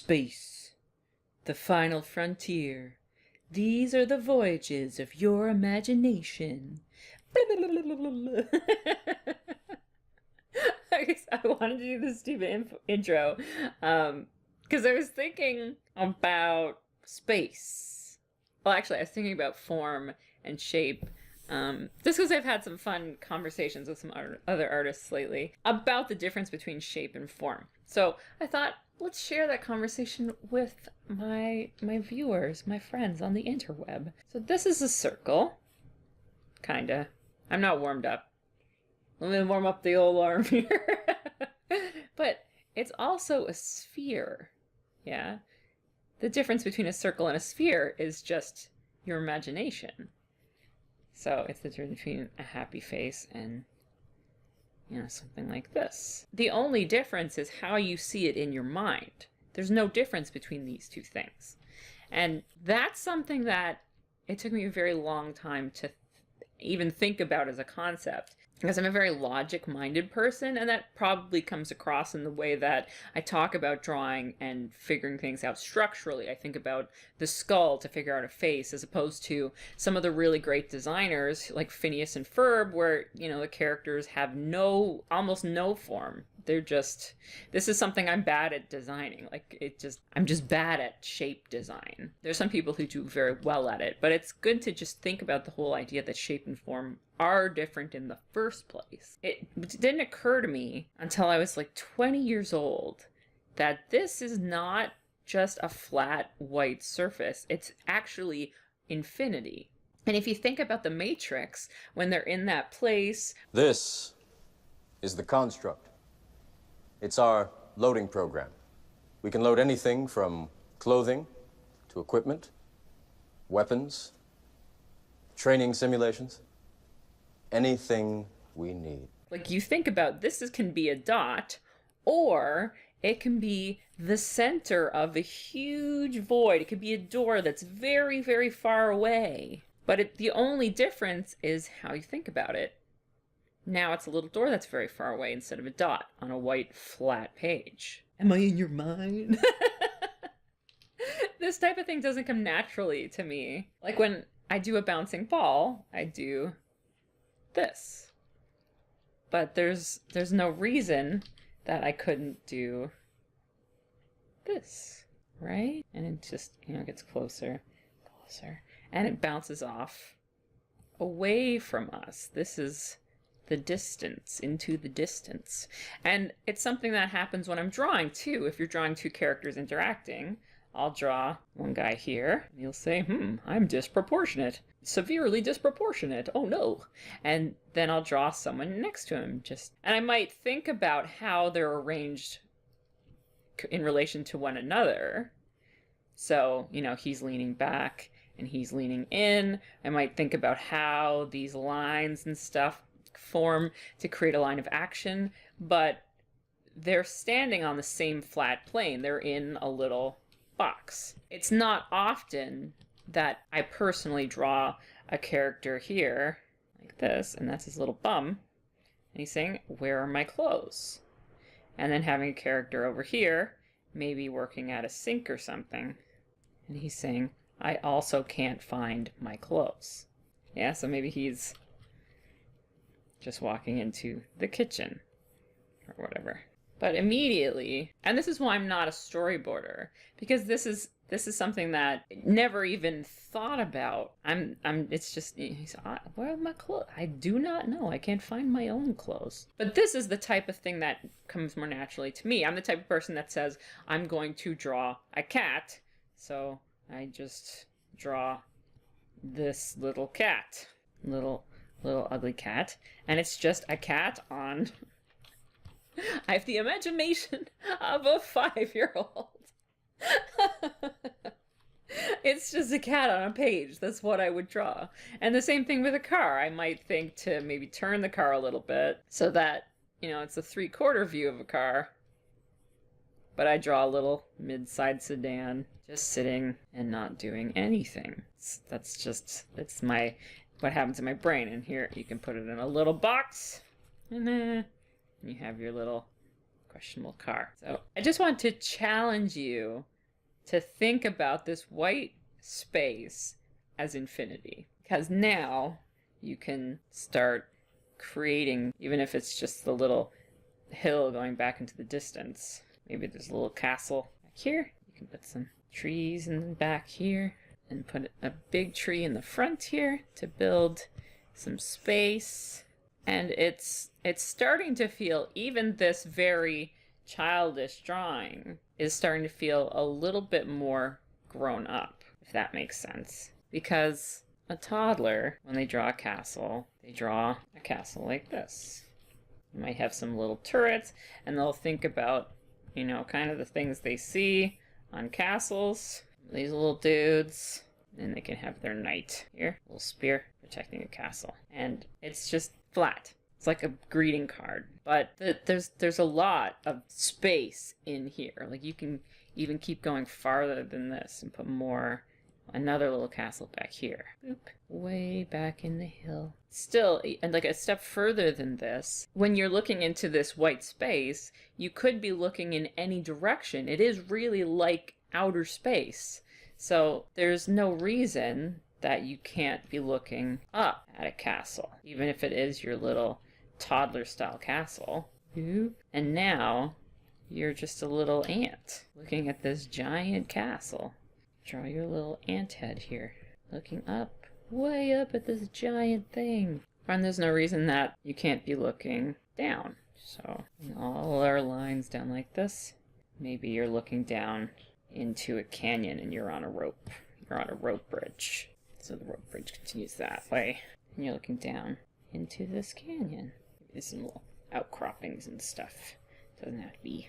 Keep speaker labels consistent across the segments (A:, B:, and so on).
A: Space, the final frontier. These are the voyages of your imagination. I wanted to do this stupid intro because I was thinking about space. Well, actually, I was thinking about form and shape. Just because I've had some fun conversations with some other artists lately about the difference between shape and form. So I thought, let's share that conversation with my viewers, my friends on the interweb. So this is a circle, kinda. I'm not warmed up. Let me warm up the old arm here. But it's also a sphere, yeah? The difference between a circle and a sphere is just your imagination. So it's the difference between a happy face and, something like this. The only difference is how you see it in your mind. There's no difference between these two things. And that's something that it took me a very long time to even think about as a concept, because I'm a very logic-minded person, and that probably comes across in the way that I talk about drawing and figuring things out structurally. I think about the skull to figure out a face, as opposed to some of the really great designers like Phineas and Ferb, where, the characters have almost no form. They're just, this is something I'm bad at designing. I'm just bad at shape design. There's some people who do very well at it, but it's good to just think about the whole idea that shape and form are different in the first place. It didn't occur to me until I was like 20 years old that this is not just a flat white surface. It's actually infinity. And if you think about the Matrix, when they're in that place...
B: This is the construct. It's our loading program. We can load anything from clothing to equipment, weapons, training simulations, anything we need.
A: Like, you think about this can be a dot, or it can be the center of a huge void. It could be a door that's very, very far away. But the only difference is how you think about it. Now it's a little door that's very far away instead of a dot on a white, flat page. Am I in your mind? This type of thing doesn't come naturally to me. Like when I do a bouncing ball, I do this. But there's no reason that I couldn't do this, right? And it just, gets closer, and it bounces off away from us. This is the distance, into the distance. And it's something that happens when I'm drawing too. If you're drawing two characters interacting, I'll draw one guy here, and you'll say, I'm disproportionate. Severely disproportionate. Oh no. And then I'll draw someone next to him. And I might think about how they're arranged in relation to one another. So, he's leaning back and he's leaning in. I might think about how these lines and stuff form to create a line of action, but they're standing on the same flat plane. They're in a little box. It's not often that I personally draw a character here like this, and that's his little bum, and he's saying, where are my clothes? And then having a character over here, maybe working at a sink or something, and he's saying, I also can't find my clothes. Yeah, so maybe he's just walking into the kitchen or whatever. But immediately, and this is why I'm not a storyboarder, because this is something that I never even thought about. It's just, where are my clothes? I do not know. I can't find my own clothes. But this is the type of thing that comes more naturally to me. I'm the type of person that says, I'm going to draw a cat. So I just draw this little cat. Little ugly cat. And it's just a cat on... I have the imagination of a 5-year-old. It's just a cat on a page. That's what I would draw. And the same thing with a car. I might think to maybe turn the car a little bit so that, it's a 3/4 view of a car. But I draw a little mid-side sedan just sitting and not doing anything. It's what happens in my brain. And here you can put it in a little box. And then you have your little questionable car. So I just want to challenge you to think about this white space as infinity, because now you can start creating, even if it's just the little hill going back into the distance. Maybe there's a little castle back here. You can put some trees in the back here and put a big tree in the front here to build some space. And it's starting to feel, even this very childish drawing is starting to feel a little bit more grown up, if that makes sense. Because a toddler, when they draw a castle, they draw a castle like this. You might have some little turrets, and they'll think about, you know, kind of the things they see on castles. These little dudes. And they can have their knight here, a little spear protecting a castle. And it's just flat. It's like a greeting card. But there's a lot of space in here. Like, you can even keep going farther than this and put more. Another little castle back here. Boop. Way back in the hill. Still, and like a step further than this, when you're looking into this white space, you could be looking in any direction. It is really like outer space. So there's no reason that you can't be looking up at a castle, even if it is your little toddler-style castle. And now you're just a little ant looking at this giant castle. Draw your little ant head here, looking up, way up at this giant thing. And there's no reason that you can't be looking down. So all our lines down like this. Maybe you're looking down into a canyon and you're on a rope. You're on a rope bridge. So the rope bridge continues that way. And you're looking down into this canyon. There's some little outcroppings and stuff. Doesn't have to be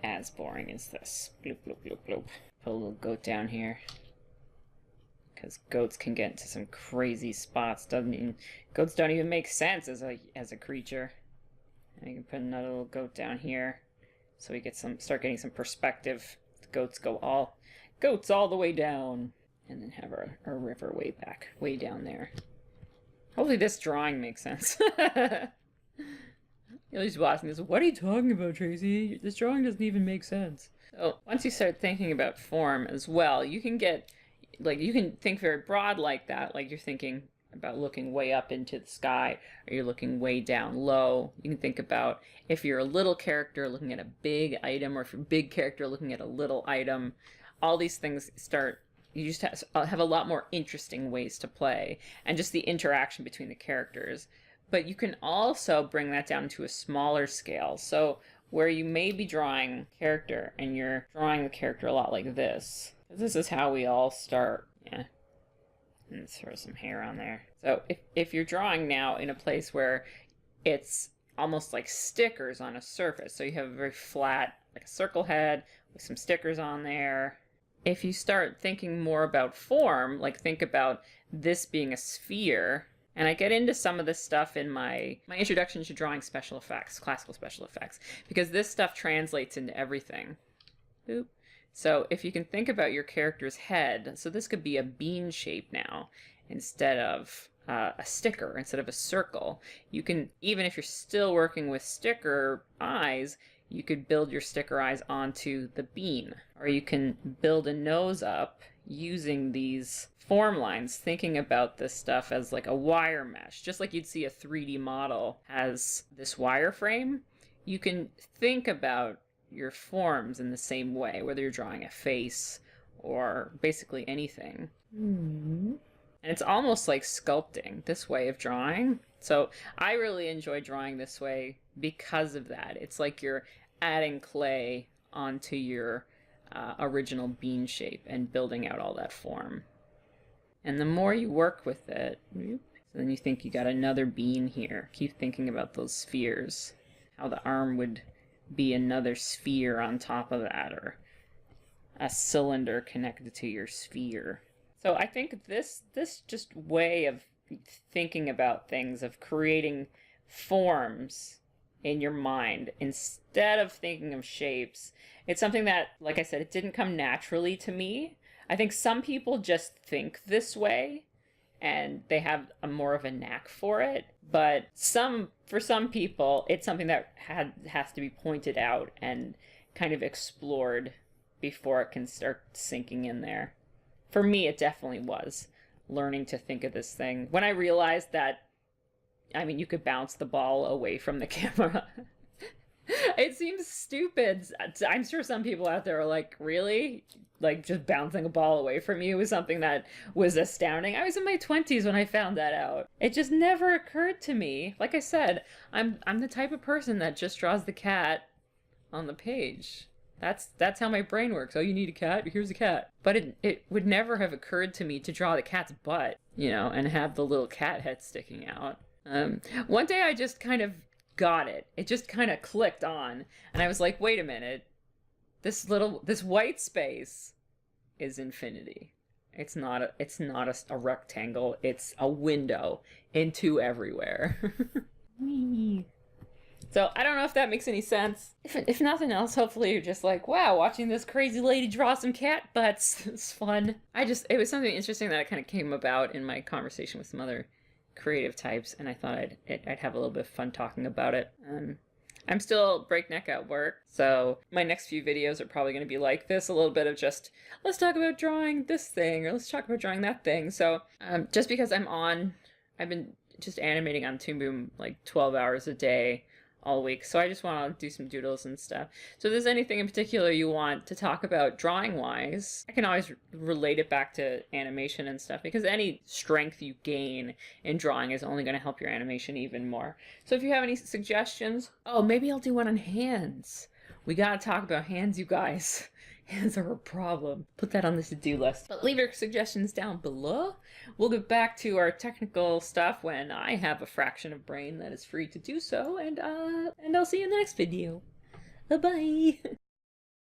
A: as boring as this. Bloop, bloop, bloop, bloop. Put a little goat down here. Because goats can get into some crazy spots. Goats don't even make sense as a creature. And you can put another little goat down here. So we get start getting some perspective. The goats all the way down. And then have our river way down there. Hopefully this drawing makes sense. You're just watching this. What are you talking about, Tracy? This drawing doesn't even make sense. So once you start thinking about form as well, you can think very broad like that. Like you're thinking about looking way up into the sky, or you're looking way down low. You can think about if you're a little character looking at a big item, or if you're a big character looking at a little item. All these things you just have a lot more interesting ways to play, and just the interaction between the characters. But you can also bring that down to a smaller scale. So where you may be drawing character and you're drawing the character a lot like this. This is how we all start. Yeah. And throw some hair on there. So if you're drawing now in a place where it's almost like stickers on a surface, so you have a very flat, like a circle head with some stickers on there. If you start thinking more about form, like think about this being a sphere, and I get into some of this stuff in my introduction to drawing special effects, classical special effects, because this stuff translates into everything. Boop. So if you can think about your character's head, so this could be a bean shape now, instead of a sticker, instead of a circle. You can, even if you're still working with sticker eyes, you could build your sticker eyes onto the bean. Or you can build a nose up using these form lines, thinking about this stuff as like a wire mesh. Just like you'd see a 3D model has this wireframe, you can think about your forms in the same way, whether you're drawing a face or basically anything. Mm-hmm. And it's almost like sculpting, this way of drawing. So I really enjoy drawing this way because of that. It's like you're adding clay onto your original bean shape and building out all that form. And the more you work with it, so then you think you got another bean here. Keep thinking about those spheres. How the arm would be another sphere on top of that, or a cylinder connected to your sphere. So I think this just way of thinking about things, of creating forms in your mind instead of thinking of shapes, it's something that, like I said, it didn't come naturally to me. I think some people just think this way and they have a more of a knack for it. But for some people, it's something that has to be pointed out and kind of explored before it can start sinking in there. For me, it definitely was learning to think of this thing. When I realized that, I mean, you could bounce the ball away from the camera. It seems stupid. I'm sure some people out there are like, really? Like, just bouncing a ball away from you was something that was astounding. I was in my 20s when I found that out. It just never occurred to me. Like I said, I'm the type of person that just draws the cat on the page. That's how my brain works. Oh, you need a cat? Here's a cat. But it would never have occurred to me to draw the cat's butt, you know, and have the little cat head sticking out. One day I just kind of got it. It just kind of clicked on, and I was like, wait a minute. This white space is infinity. It's not a rectangle. It's a window into everywhere. So I don't know if that makes any sense. If nothing else, hopefully you're just like, wow, watching this crazy lady draw some cat butts. It's fun. It was something interesting that kind of came about in my conversation with some other creative types, and I thought I'd have a little bit of fun talking about it. I'm still breakneck at work, so my next few videos are probably going to be like this, a little bit of just, let's talk about drawing this thing, or let's talk about drawing that thing. So just because I've been just animating on Toon Boom like 12 hours a day all week, so I just want to do some doodles and stuff. So if there's anything in particular you want to talk about drawing wise, I can always relate it back to animation and stuff, because any strength you gain in drawing is only going to help your animation even more. So if you have any suggestions, oh, maybe I'll do one on hands. We gotta talk about hands, you guys. Hands are a problem. Put that on the to-do list. But leave your suggestions down below. We'll get back to our technical stuff when I have a fraction of brain that is free to do so, and I'll see you in the next video. Bye-bye.